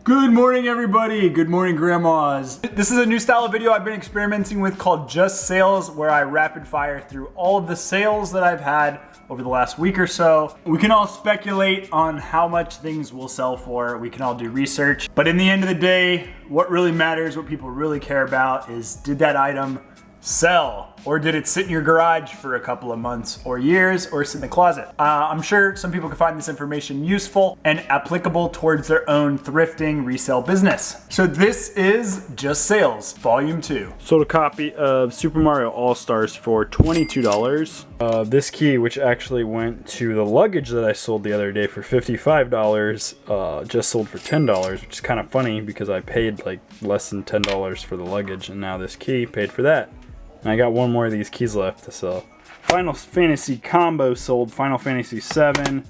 Good morning, everybody. Good morning, grandmas. This is a new style of video I've been experimenting with called Just Sales, where I rapid fire through all of the sales that I've had over the last week or so. We can all speculate on how much things will sell for. We can all do research. But in the end of the day, what really matters, what people really care about is, did that item sell? Or did it sit in your garage for a couple of months or years, or sit in the closet? I'm sure some people can find this information useful and applicable towards their own thrifting resale business. So this is Just Sales, Volume 2. Sold a copy of Super Mario All-Stars for $22. This key, which actually went to the luggage that I sold the other day for $55, just sold for $10, which is kind of funny because I paid like less than $10 for the luggage, and now this key paid for that. And I got one more of these keys left to sell. Final Fantasy combo sold. Final Fantasy 7,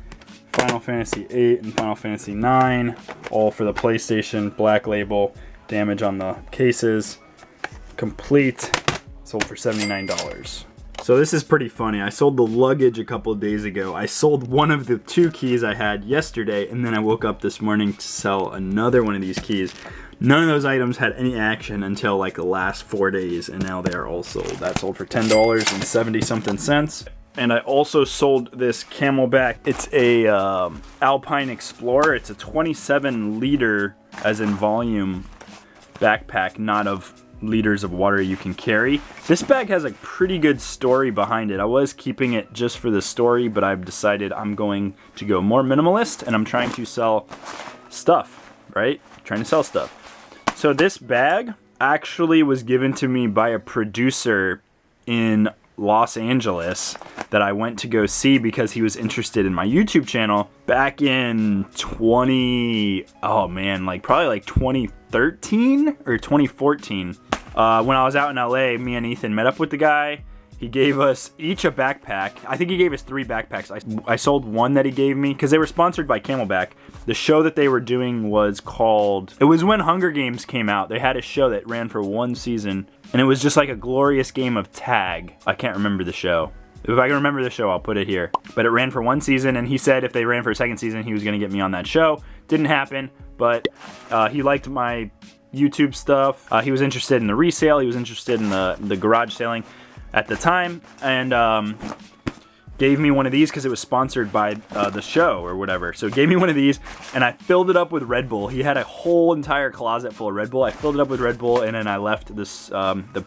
Final Fantasy 8, and Final Fantasy 9. All for the PlayStation, black label, damage on the cases. Complete. Sold for $79. So this is pretty funny. I sold the luggage a couple of days ago. I sold one of the 2 keys I had yesterday, and then I woke up this morning to sell another one of these keys. None of those items had any action until like the last 4 days, and now they are all sold. That sold for $10.70 something cents. And I also sold this Camelback. It's a Alpine Explorer. It's a 27 liter, as in volume, backpack, not of liters of water you can carry. This bag has a pretty good story behind it. I was keeping it just for the story, but I've decided I'm going to go more minimalist, and I'm trying to sell stuff, right? Trying to sell stuff. So this bag actually was given to me by a producer in Los Angeles that I went to go see because he was interested in my YouTube channel back in probably like 2013 or 2014. When I was out in LA, me and Ethan met up with the guy. He gave us each a backpack. I think he gave us 3 backpacks. I sold one that he gave me because they were sponsored by Camelback. The show that they were doing was called, it was when Hunger Games came out. They had a show that ran for 1 season, and it was just like a glorious game of tag. I can't remember the show. If I can remember the show, I'll put it here. But it ran for 1 season, and he said if they ran for a 2nd season, he was gonna get me on that show. Didn't happen, but he liked my YouTube stuff. He was interested in the resale. He was interested in the garage selling at the time, and gave me one of these because it was sponsored by the show or whatever. So gave me one of these, and I filled it up with Red Bull. He had a whole entire closet full of Red Bull. I filled it up with Red Bull, and then I left this the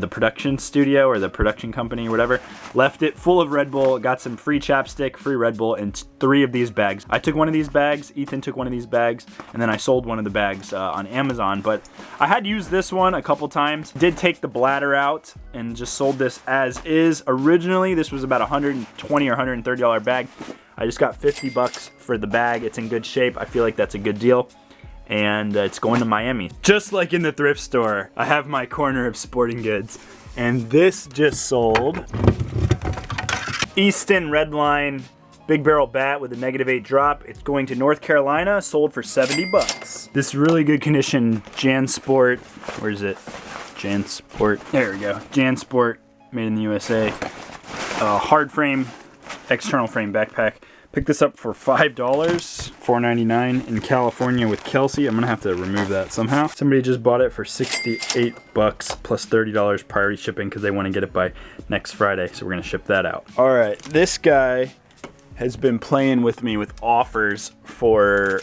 production studio or the production company or whatever, left it full of Red Bull, got some free chapstick, free Red Bull, and 3 of these bags. I took one of these bags, Ethan took one of these bags, and then I sold one of the bags on Amazon. But I had used this one a couple times. Did take the bladder out and just sold this as is. Originally, this was about $120 or $130 bag. I just got 50 bucks for the bag. It's in good shape. I feel like that's a good deal. And it's going to Miami. Just like in the thrift store, I have my corner of sporting goods. And this just sold. Easton Redline big barrel bat with a -8 drop. It's going to North Carolina, sold for 70 bucks. This really good condition JanSport, where is it? JanSport, there we go. JanSport, made in the USA. Hard frame, external frame backpack. Picked this up for $5, $4.99 in California with Kelsey. I'm gonna have to remove that somehow. Somebody just bought it for 68 bucks plus $30 priority shipping because they want to get it by next Friday, so we're gonna ship that out. All right, this guy has been playing with me with offers for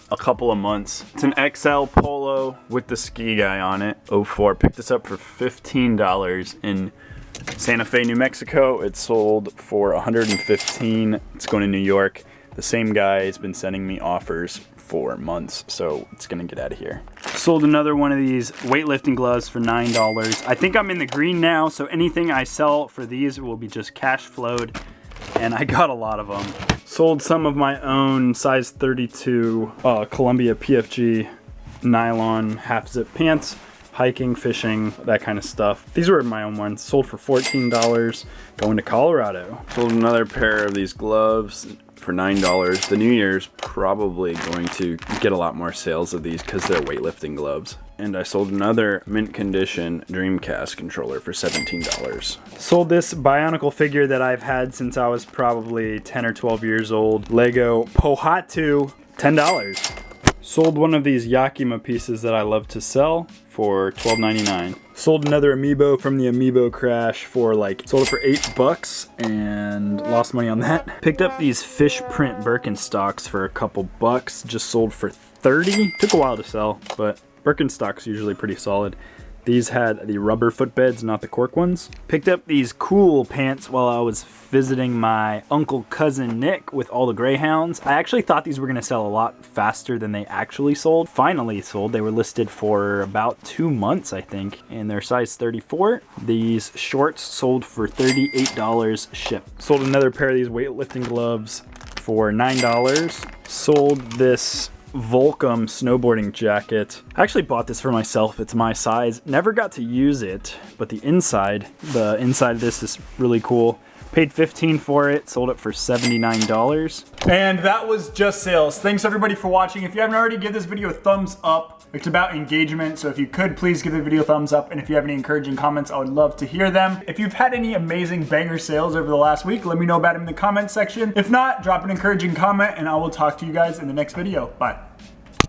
a couple of months. It's an XL Polo with the ski guy on it, 04. Picked this up for $15 in Santa Fe, New Mexico. It sold for $115. It's going to New York. The same guy has been sending me offers for months, so it's gonna get out of here. Sold another one of these weightlifting gloves for $9. I think I'm in the green now, so anything I sell for these will be just cash flowed, and I got a lot of them. Sold some of my own size 32 Columbia PFG nylon half zip pants. Hiking, fishing, that kind of stuff. These were my own ones. Sold for $14, going to Colorado. Sold another pair of these gloves for $9. The New Year's probably going to get a lot more sales of these because they're weightlifting gloves. And I sold another mint condition Dreamcast controller for $17. Sold this Bionicle figure that I've had since I was probably 10 or 12 years old. Lego Pohatu, $10. Sold one of these Yakima pieces that I love to sell for $12.99. Sold another amiibo from the amiibo crash for sold it for $8 and lost money on that. Picked up these fish print Birkenstocks for a couple bucks, just sold for 30. Took a while to sell, but Birkenstocks usually pretty solid. These had the rubber footbeds, not the cork ones. Picked up these cool pants while I was visiting my uncle cousin Nick with all the greyhounds. I actually thought these were gonna sell a lot faster than they actually sold. Finally sold. They were listed for about 2 months, I think, and they're size 34. These shorts sold for $38 shipped. Sold another pair of these weightlifting gloves for $9. Sold this Volcom snowboarding jacket. I actually bought this for myself. It's my size. Never got to use it, but the inside of this is really cool. Paid $15 for it, sold it for $79. And that was Just Sales. Thanks everybody for watching. If you haven't already, give this video a thumbs up. It's about engagement, so if you could, please give the video a thumbs up. And if you have any encouraging comments, I would love to hear them. If you've had any amazing banger sales over the last week, let me know about them in the comment section. If not, drop an encouraging comment and I will talk to you guys in the next video. Bye.